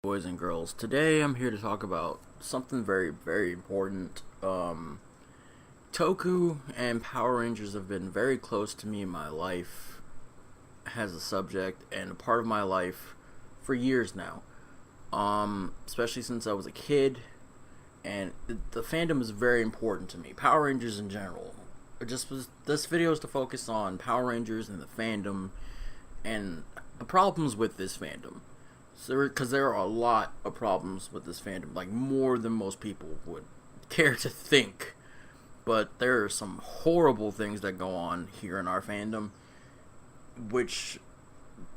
Boys and girls. Today I'm here to talk about something very, very important. Toku and Power Rangers have been very close to me in my life as a subject and a part of my life for years now. Especially since I was a kid, and the fandom is very important to me. Power Rangers in general. This video is to focus on Power Rangers and the fandom and the problems with this fandom. Because there are a lot of problems with this fandom, like more than most people would care to think. But there are some horrible things that go on here in our fandom, which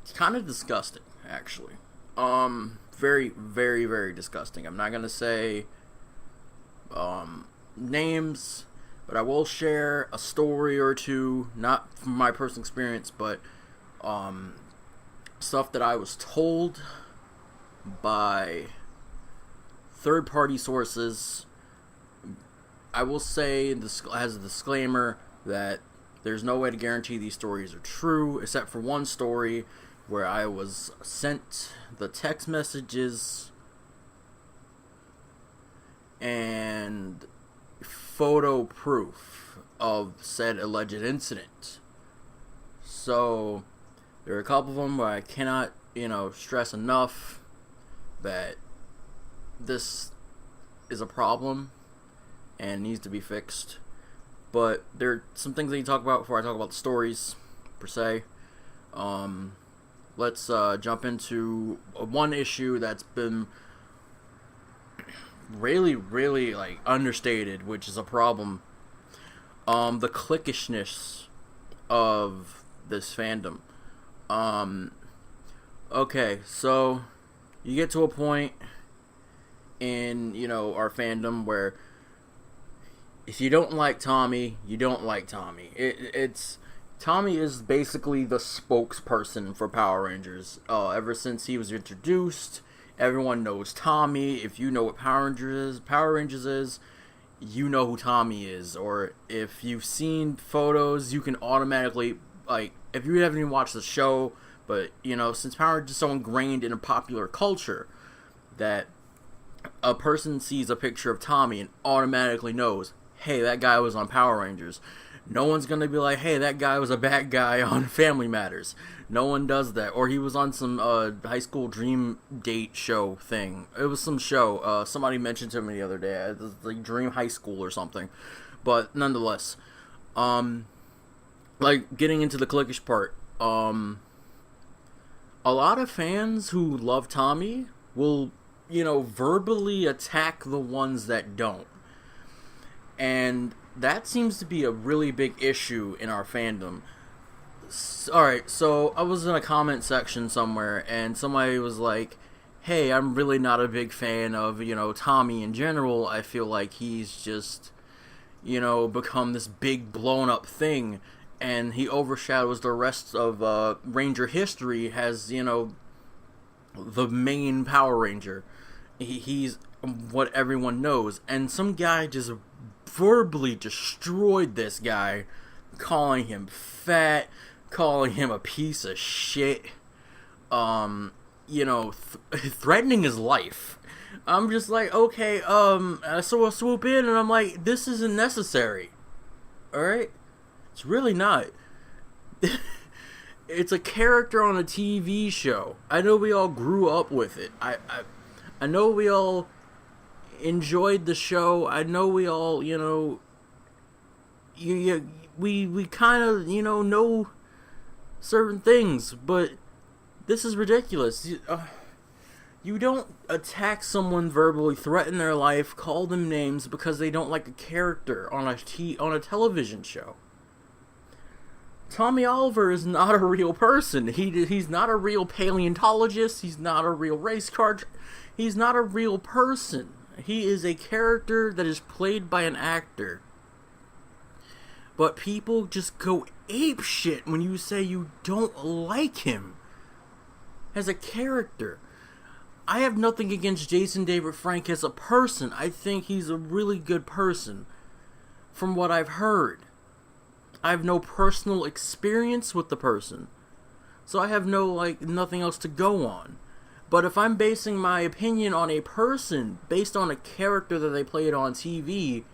is kind of disgusting, actually. Very, very, very disgusting. I'm not gonna say names, but I will share a story or two, not from my personal experience, but stuff that I was told by third-party sources. I will say, as a disclaimer, that there's no way to guarantee these stories are true, except for one story where I was sent the text messages and photo proof of said alleged incident. So there are a couple of them where I cannot, stress enough that this is a problem and needs to be fixed. But there are some things I need to talk about before I talk about the stories, per se. Let's jump into one issue that's been really, really, understated, which is a problem. The cliquishness of this fandom. Okay, so you get to a point in, our fandom where if you don't like Tommy, you don't like Tommy. Tommy is basically the spokesperson for Power Rangers. Ever since he was introduced, everyone knows Tommy. If you know what Power Rangers is, you know who Tommy is. Or if you've seen photos, you can automatically, if you haven't even watched the show, but, since Power Rangers is so ingrained in a popular culture that a person sees a picture of Tommy and automatically knows, hey, that guy was on Power Rangers. No one's going to be like, hey, that guy was a bad guy on Family Matters. No one does that. Or he was on some high school dream date show thing. It was some show. Somebody mentioned to me the other day. It was like Dream High School or something. But nonetheless, getting into the cliquish part, a lot of fans who love Tommy will, verbally attack the ones that don't. And that seems to be a really big issue in our fandom. Alright, so I was in a comment section somewhere, and somebody was like, hey, I'm really not a big fan of, Tommy in general. I feel like he's just, become this big blown up thing, and he overshadows the rest of Ranger history as, the main Power Ranger. He's what everyone knows, and some guy just verbally destroyed this guy, calling him fat, calling him a piece of shit, threatening his life. I'm just like, okay, so I'll swoop in, and I'm like, this isn't necessary. Alright? It's really not. It's a character on a TV show. I know we all grew up with it. I know we all enjoyed the show. I know we all, we kind of, know certain things, but this is ridiculous. You don't attack someone verbally, threaten their life, call them names because they don't like a character on a television show. Tommy Oliver is not a real person. He's not a real paleontologist. He's not a real race car. He's not a real person. He is a character that is played by an actor. But people just go ape shit when you say you don't like him as a character. I have nothing against Jason David Frank as a person. I think he's a really good person, from what I've heard. I have no personal experience with the person, so I have nothing else to go on. But if I'm basing my opinion on a person based on a character that they played on TV,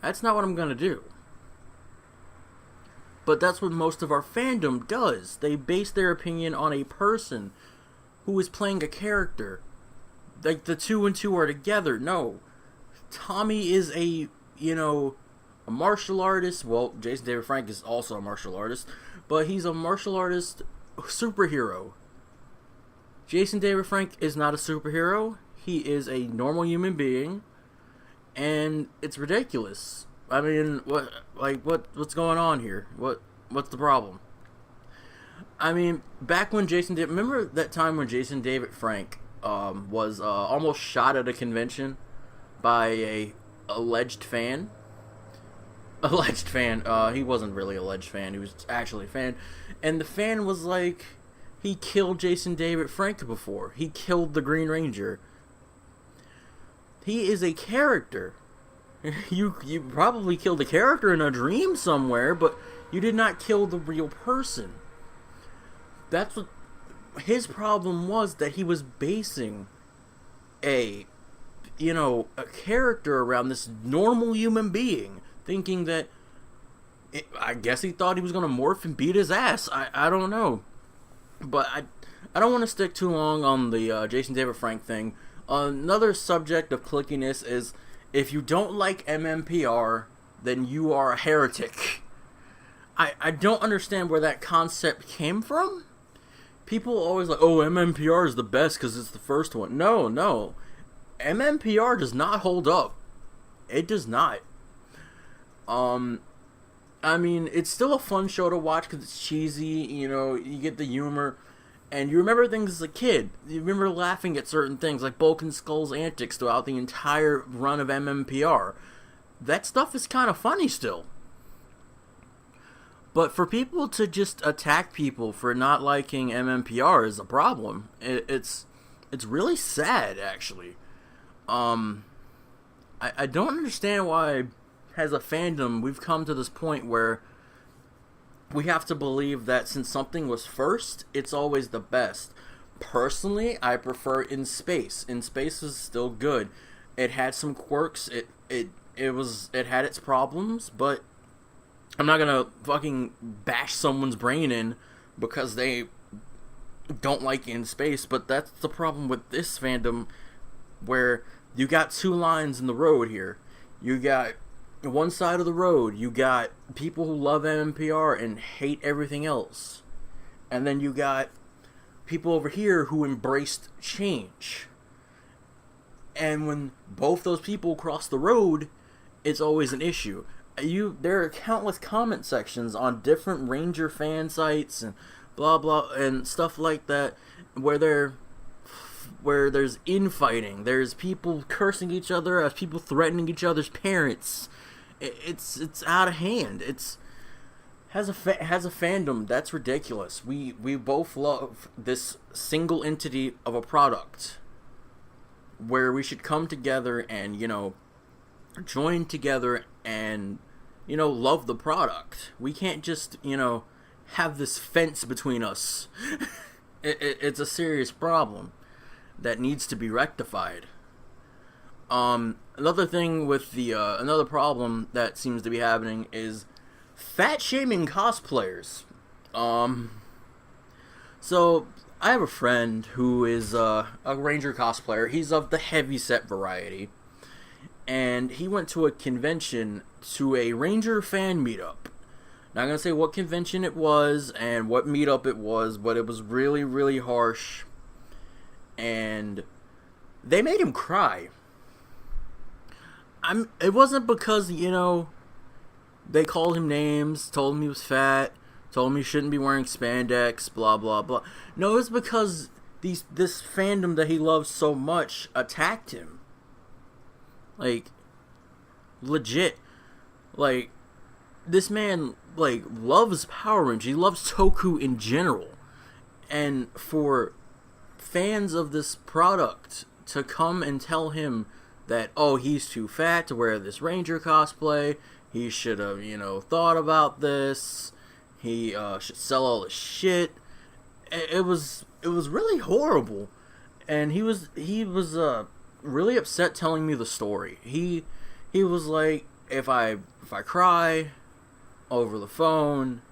that's not what I'm gonna do. But that's what most of our fandom does. They base their opinion on a person who is playing a character. Like, the two and two are together. No. Tommy is a martial artist. Well, Jason David Frank is also a martial artist. But he's a martial artist superhero. Jason David Frank is not a superhero. He is a normal human being. And it's ridiculous. I mean, what's going on here? What's the problem? I mean, back when remember that time when Jason David Frank was almost shot at a convention by a alleged fan? Alleged fan. He wasn't really an alleged fan. He was actually a fan. And the fan was like, he killed Jason David Frank before. He killed the Green Ranger. He is a character. You probably killed a character in a dream somewhere, but you did not kill the real person. That's what his problem was, that he was basing a character around this normal human being, thinking that I guess he thought he was going to morph and beat his ass. I don't know. But I don't want to stick too long on the Jason David Frank thing. Another subject of clickiness is, if you don't like MMPR, then you are a heretic. I don't understand where that concept came from. People always like, oh, MMPR is the best because it's the first one. No. MMPR does not hold up. It does not. I mean, it's still a fun show to watch because it's cheesy, you get the humor, and you remember things as a kid. You remember laughing at certain things, like Bulk and Skull's antics throughout the entire run of MMPR. That stuff is kind of funny still. But for people to just attack people for not liking MMPR is a problem. It's really sad, actually. I don't understand why, as a fandom, we've come to this point where we have to believe that since something was first, it's always the best. Personally, I prefer In Space. In Space is still good. It had some quirks. It had its problems, but I'm not gonna fucking bash someone's brain in because they don't like In Space. But that's the problem with this fandom, where you got two lines in the road here. You got one side of the road, you got people who love MMPR and hate everything else. And then you got people over here who embraced change. And when both those people cross the road, it's always an issue. There are countless comment sections on different Ranger fan sites and blah blah and stuff like that where there's infighting. There's people cursing each other, as people threatening each other's parents. It's out of hand. Has a fandom that's ridiculous. We both love this single entity of a product where we should come together and join together and love the product. We can't just have this fence between us. It's a serious problem that needs to be rectified. Another thing with another problem that seems to be happening is fat shaming cosplayers. So I have a friend who is a Ranger cosplayer. He's of the heavyset variety, and he went to a convention, to a Ranger fan meetup. Not gonna say what convention it was and what meetup it was, but it was really, really harsh, and they made him cry. It wasn't because, they called him names, told him he was fat, told him he shouldn't be wearing spandex, blah, blah, blah. No, it was because this fandom that he loves so much attacked him. Like, legit. Like, this man, loves Power Rangers. He loves Toku in general. And for fans of this product to come and tell him that, oh, he's too fat to wear this Ranger cosplay, he should have, thought about this, he should sell all his shit. It was really horrible. and he was really upset telling me the story. He was like, if I cry over the phone,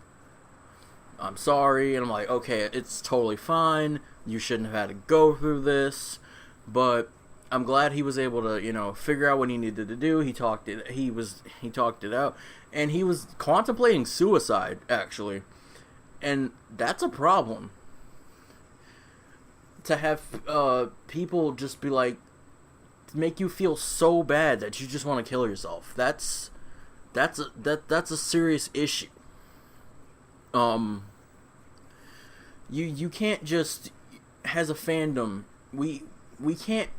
I'm sorry. And I'm like, okay, it's totally fine. You shouldn't have had to go through this. But I'm glad he was able to, figure out what he needed to do. He talked it out. And he was contemplating suicide, actually. And that's a problem. To have people just be like, make you feel so bad that you just want to kill yourself. That's a serious issue. You can't just, as a fandom, we can't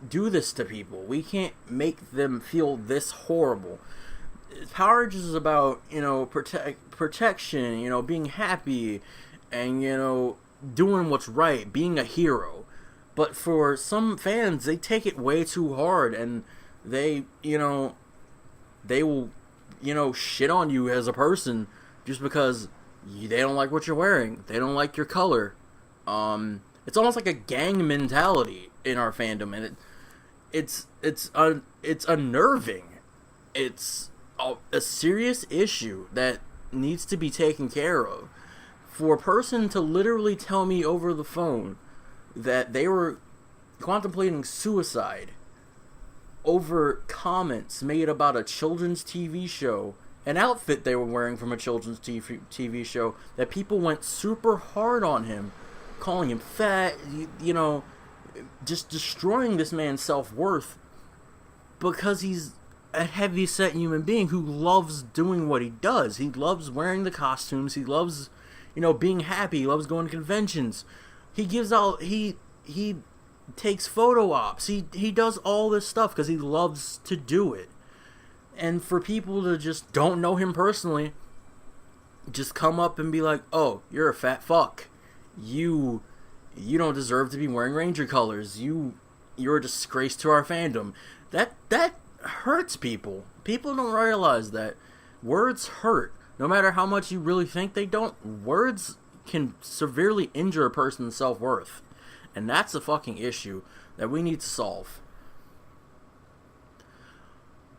do this to people. We can't make them feel this horrible. Power Rangers is about, protection, being happy, and, doing what's right, being a hero. But for some fans, they take it way too hard, and they will, shit on you as a person just because they don't like what you're wearing. They don't like your color. It's almost like a gang mentality in our fandom, and it's unnerving. It's a serious issue that needs to be taken care of. For a person to literally tell me over the phone that they were contemplating suicide over comments made about a children's TV show, an outfit they were wearing from a children's TV show, that people went super hard on him, calling him fat, just destroying this man's self-worth because he's a heavy-set human being who loves doing what he does. He loves wearing the costumes. He loves, being happy. He loves going to conventions. He takes photo ops. He does all this stuff because he loves to do it. And for people to just don't know him personally, just come up and be like, "Oh, you're a fat fuck. You don't deserve to be wearing Ranger colors. You're a disgrace to our fandom." That hurts people. People don't realize that words hurt. No matter how much you really think they don't, words can severely injure a person's self-worth. And that's a fucking issue that we need to solve.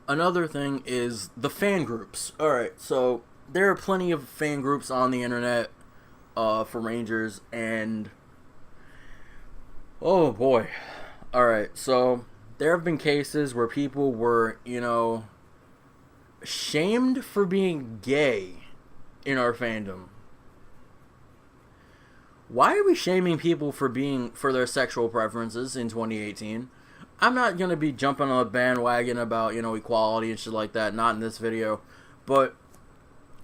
Another thing is the fan groups. Alright, so there are plenty of fan groups on the internet for Rangers, and oh boy. Alright, so there have been cases where people were, shamed for being gay in our fandom. Why are we shaming people for their sexual preferences in 2018? I'm not going to be jumping on a bandwagon about, equality and shit like that, not in this video. But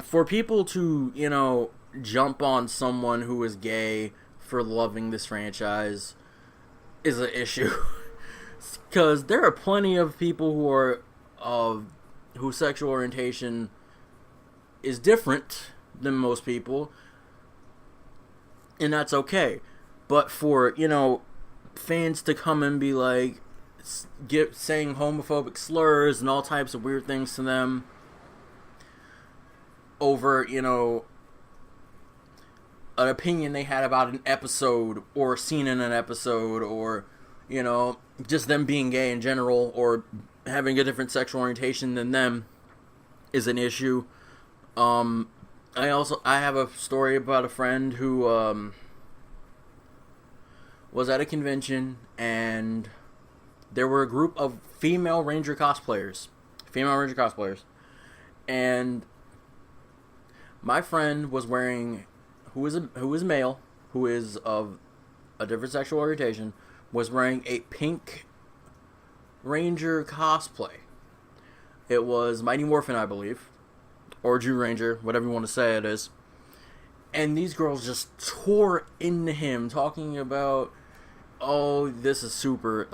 for people to, jump on someone who is gay for loving this franchise is an issue. Because there are plenty of people who are, whose sexual orientation is different than most people, and that's okay. But for, fans to come and be like, saying homophobic slurs and all types of weird things to them over, an opinion they had about an episode or a scene in an episode, or, just them being gay in general or having a different sexual orientation than them is an issue. I have a story about a friend who was at a convention, and there were a group of female Ranger cosplayers, and my friend was wearing, who is male, who is of a different sexual orientation, was wearing a pink Ranger cosplay. It was Mighty Morphin, I believe, or Jew Ranger, whatever you want to say it is. And these girls just tore into him, talking about, "Oh, this is super,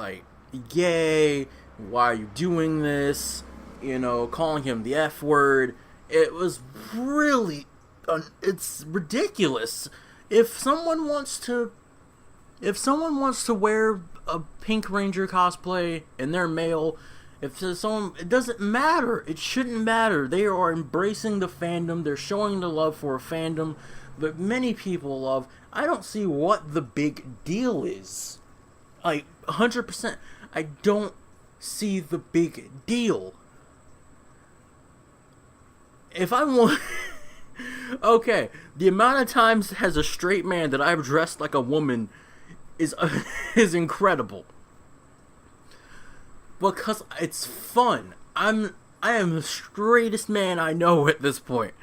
gay, why are you doing this?" Calling him the F word. It was really, it's ridiculous. If someone wants to wear a Pink Ranger cosplay and they're male, it doesn't matter. It shouldn't matter. They are embracing the fandom. They're showing the love for a fandom that many people love. I don't see what the big deal is. Like, 100%. I don't see the big deal. If I want... Okay, the amount of times as a straight man that I've dressed like a woman is incredible. Because it's fun. I am the straightest man I know at this point.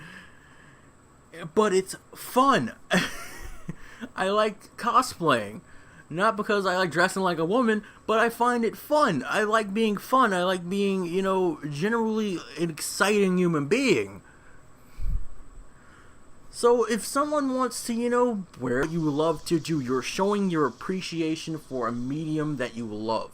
But it's fun. I like cosplaying. Not because I like dressing like a woman, but I find it fun. I like being fun. I like being, generally an exciting human being. So if someone wants to, wear what you love to do, you're showing your appreciation for a medium that you love.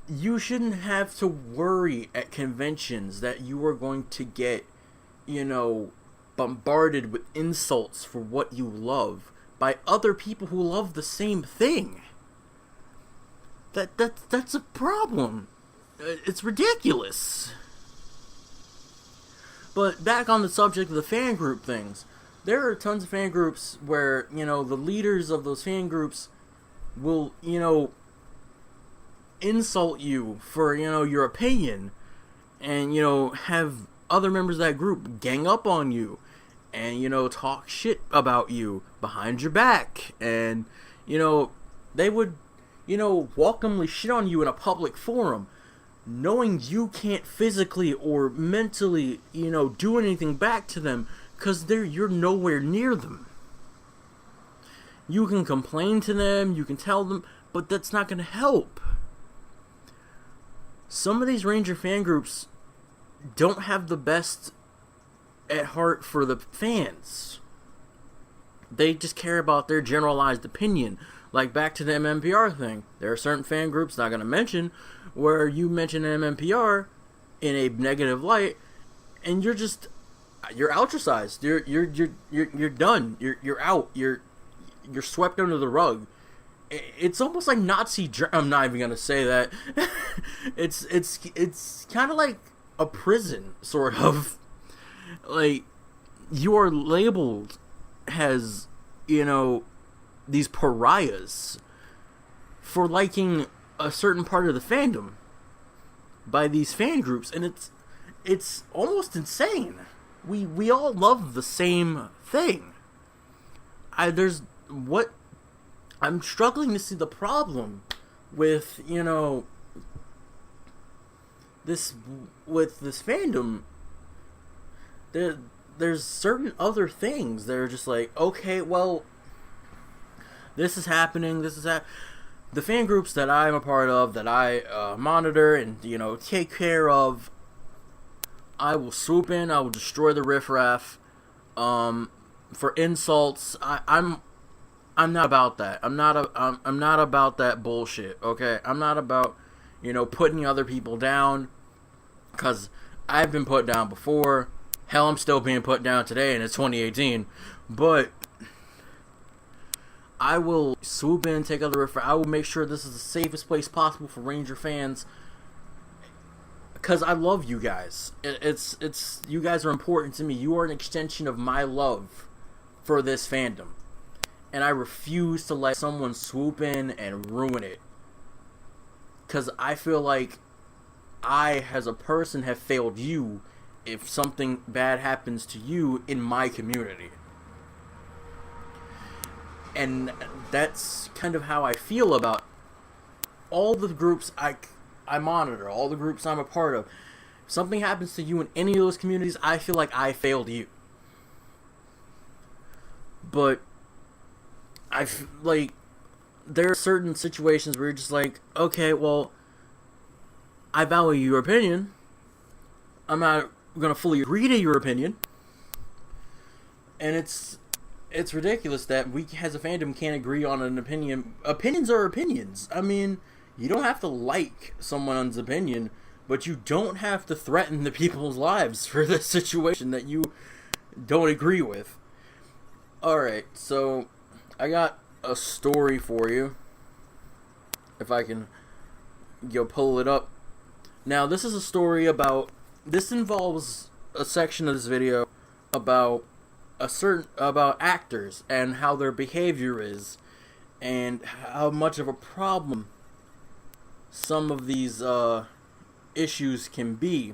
You shouldn't have to worry at conventions that you are going to get, bombarded with insults for what you love by other people who love the same thing. That's a problem. It's ridiculous. But back on the subject of the fan group things, there are tons of fan groups where, the leaders of those fan groups will, insult you for, your opinion, and, have other members of that group gang up on you, and, talk shit about you behind your back, and, they would, welcomely shit on you in a public forum, knowing you can't physically or mentally, do anything back to them, because you're nowhere near them. You can complain to them, you can tell them, but that's not going to help. Some of these Ranger fan groups don't have the best at heart for the fans. They just care about their generalized opinion. Like back to the MMPR thing. There are certain fan groups, not going to mention, where you mention MMPR in a negative light, and you're ostracized. You're done. You're out. You're swept under the rug. It's almost like Nazi. I'm not even gonna say that. It's kind of like a prison, sort of. Like, you are labeled as, these pariahs for liking a certain part of the fandom by these fan groups, and it's almost insane. We all love the same thing. I'm struggling to see the problem with, this fandom. There's certain other things that are just like, okay, well, this is happening, the fan groups that I'm a part of, that I monitor and, take care of, I will swoop in, I will destroy the riffraff, for insults. I'm not about that. I'm not about that bullshit, okay? I'm not about, putting other people down, because I've been put down before. Hell, I'm still being put down today, and it's 2018. But I will swoop in, take other riffraff. I will make sure this is the safest place possible for Ranger fans, because I love you guys. It's you guys are important to me. You are an extension of my love for this fandom. And I refuse to let someone swoop in and ruin it. Because I feel like I, as a person, have failed you if something bad happens to you in my community. And that's kind of how I feel about all the groups I monitor, all the groups I'm a part of. If something happens to you in any of those communities, I feel like I failed you. But there are certain situations where you're just like, okay, well, I value your opinion. I'm not going to fully agree to your opinion. And it's ridiculous that we as a fandom can't agree on an opinion. Opinions are opinions. I mean, you don't have to like someone's opinion, but you don't have to threaten the people's lives for the situation that you don't agree with. Alright, so I got a story for you. If I can pull it up. Now, this is a story about... This involves a section of this video about about actors and how their behavior is, and how much of a problem some of these issues can be.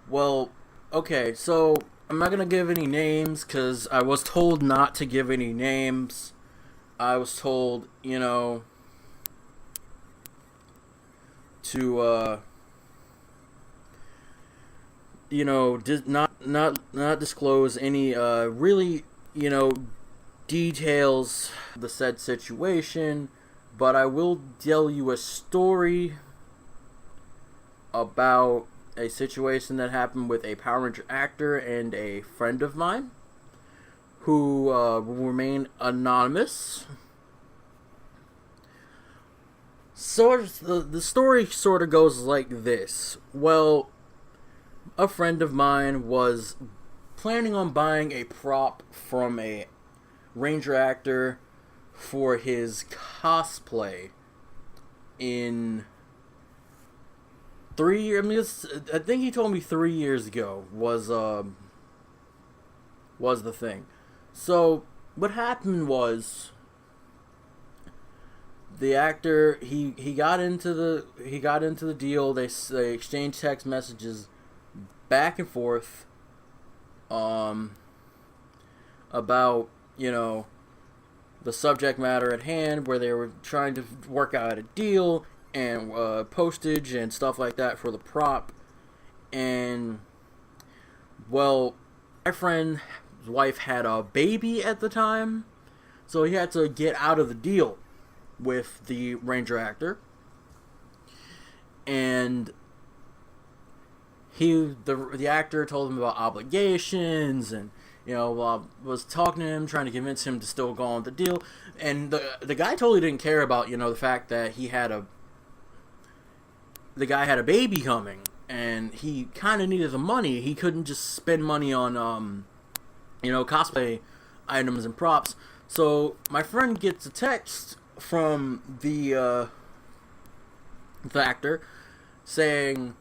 Well, okay, so I'm not gonna give any names because I was told not to give any names. I was told, to not disclose any really details of the said situation, but I will tell you a story about a situation that happened with a Power Ranger actor and a friend of mine who will remain anonymous. So the story sort of goes like this. Well, a friend of mine was planning on buying a prop from a Ranger actor for his cosplay in 3 years. I think he told me 3 years ago was the thing. So what happened was, the actor he got into the deal. They exchanged text messages back and forth about the subject matter at hand, where they were trying to work out a deal and postage and stuff like that for the prop. And well, my friend's wife had a baby at the time, so he had to get out of the deal with the Ranger actor. And the actor told him about obligations, and was talking to him, trying to convince him to still go on with the deal. And the guy totally didn't care about the fact that the guy had a baby coming, and he kind of needed the money. He couldn't just spend money on cosplay items and props. So my friend gets a text from the actor saying,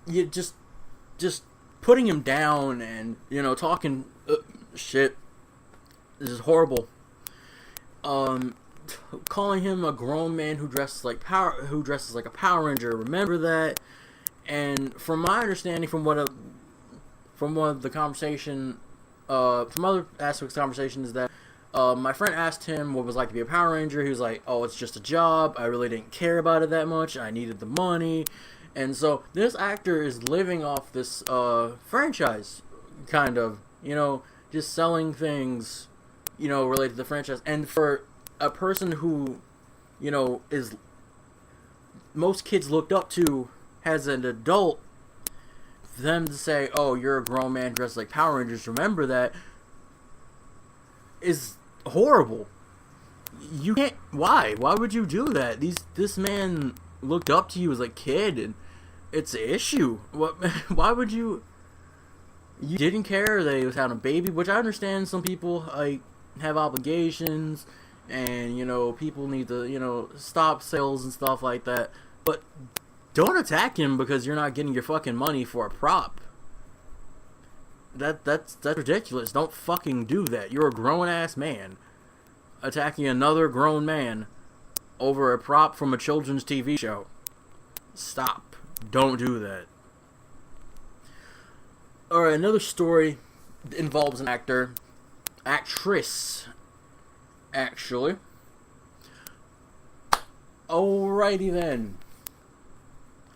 you just putting him down and talking shit. This is horrible. Calling him a grown man who dresses like a Power Ranger. Remember that. And from my understanding, from one of the conversation, from other aspects of the conversation, is that my friend asked him what it was like to be a Power Ranger. He was like, "Oh, it's just a job. I really didn't care about it that much. I needed the money." And so this actor is living off this franchise, kind of, just selling things, related to the franchise. And for a person who, is most kids looked up to as an adult, for them to say, "Oh, you're a grown man dressed like Power Rangers, remember that," is horrible. You can't. Why would you do that? This man looked up to you as a kid, and it's an issue. Why would you didn't care that he was having a baby, which I understand. Some people have obligations, and people need to stop sales and stuff like that, but don't attack him because you're not getting your fucking money for a prop. That's ridiculous. Don't fucking do that. You're a grown-ass man attacking another grown man over a prop from a children's TV show. Stop. Don't do that. Alright, another story involves an actress, actually. Alrighty then.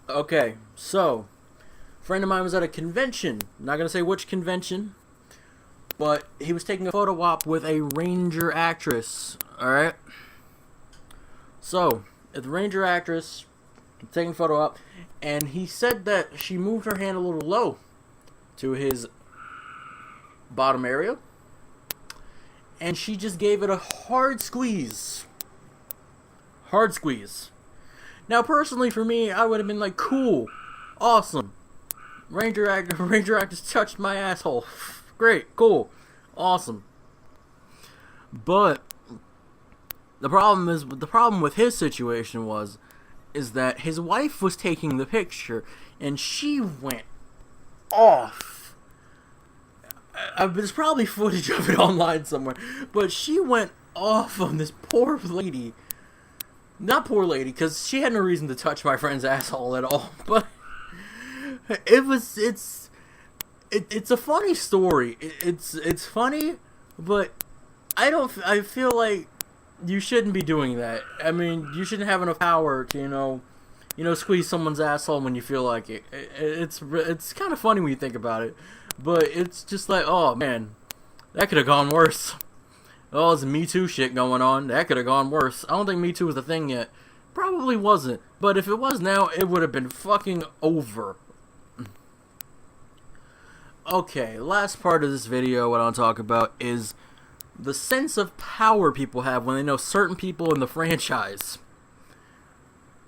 Okay, so a friend of mine was at a convention. I'm not gonna say which convention, but he was taking a photo op with a Ranger actress. Alright? So, the Ranger actress taking a photo op, and he said that she moved her hand a little low to his bottom area, and she just gave it a hard squeeze. Hard squeeze. Now, personally, for me, I would have been like, cool, awesome. Ranger actress touched my asshole. Great, cool, awesome. But the problem with his situation is that his wife was taking the picture, and she went off. there's probably footage of it online somewhere, but she went off on this poor lady. Not poor lady, because she had no reason to touch my friend's asshole at all, but it's a funny story. It's funny, but I feel like you shouldn't be doing that. I mean, you shouldn't have enough power to, squeeze someone's asshole when you feel like it. It's kind of funny when you think about it, but it's just like, oh man, that could have gone worse. Oh, there's Me Too shit going on. That could have gone worse. I don't think Me Too was a thing yet. Probably wasn't. But if it was now, it would have been fucking over. Okay, last part of this video, what I'll talk about is the sense of power people have when they know certain people in the franchise.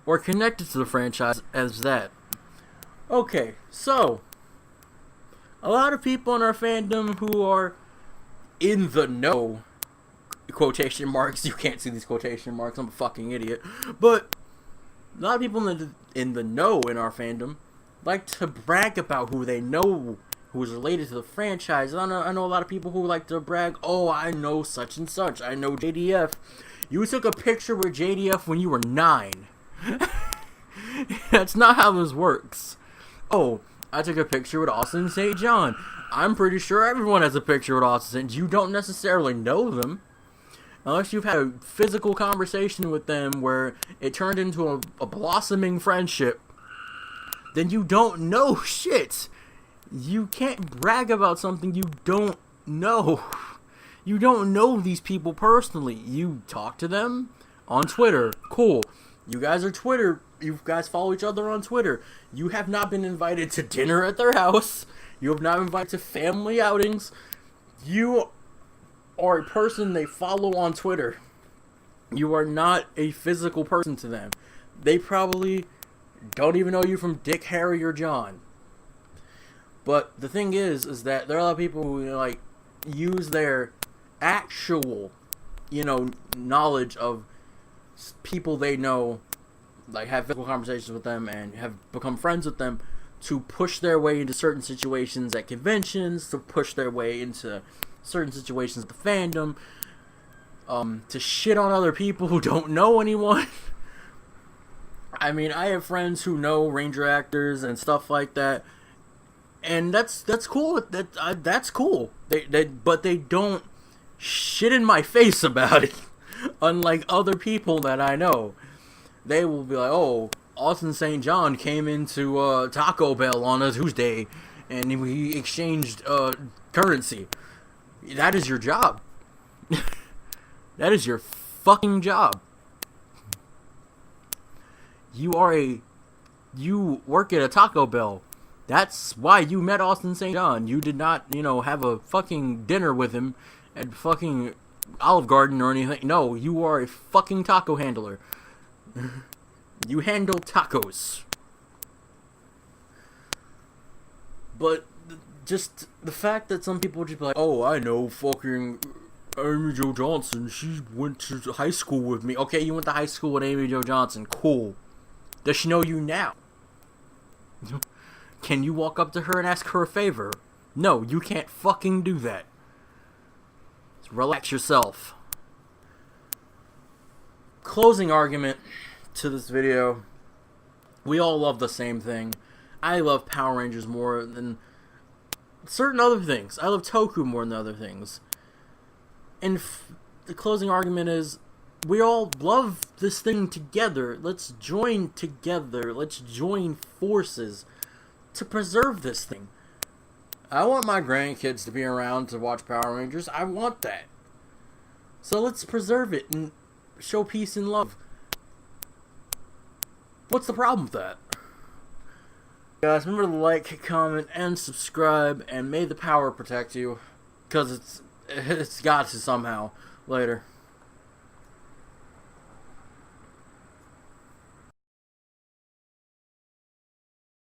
Or connected to the franchise as that. Okay, so a lot of people in our fandom who are in the know, quotation marks, you can't see these quotation marks, I'm a fucking idiot, but a lot of people in the know in our fandom like to brag about who they know who is related to the franchise. I know a lot of people who like to brag, oh, I know such and such, I know JDF. You took a picture with JDF when you were 9. That's not how this works. Oh, I took a picture with Austin St. John. I'm pretty sure everyone has a picture with Austin. You don't necessarily know them. Unless you've had a physical conversation with them where it turned into a blossoming friendship, then you don't know shit. You can't brag about something you don't know. You don't know these people personally. You talk to them on Twitter. Cool. You guys are Twitter. You guys follow each other on Twitter. You have not been invited to dinner at their house. You have not been invited to family outings. You are a person they follow on Twitter. You are not a physical person to them. They probably don't even know you from Dick, Harry, or John. But the thing is that there are a lot of people who use their actual, knowledge of people they know, have physical conversations with them and have become friends with them to push their way into certain situations at conventions, to push their way into certain situations at the fandom, to shit on other people who don't know anyone. I mean, I have friends who know Ranger actors and stuff like that, and that's cool. That's cool. But they don't shit in my face about it. Unlike other people that I know, they will be like, "Oh, Austin St. John came into Taco Bell on a Tuesday, and we exchanged currency." That is your job. That is your fucking job. You work at a Taco Bell. That's why you met Austin St. John. You did not, have a fucking dinner with him at fucking Olive Garden or anything. No, you are a fucking taco handler. You handle tacos. But just the fact that some people just be like, oh, I know fucking Amy Jo Johnson. She went to high school with me. Okay, you went to high school with Amy Jo Johnson. Cool. Does she know you now? Can you walk up to her and ask her a favor? No, you can't fucking do that. Just relax yourself. Closing argument to this video. We all love the same thing. I love Power Rangers more than certain other things. I love Toku more than other things. And the closing argument is, we all love this thing together. Let's join together. Let's join forces to preserve this thing. I want my grandkids to be around to watch Power Rangers. I want that. So let's preserve it and show peace and love. What's the problem with that? Guys, remember to like, comment, and subscribe, and may the power protect you. Because it's got to somehow. Later.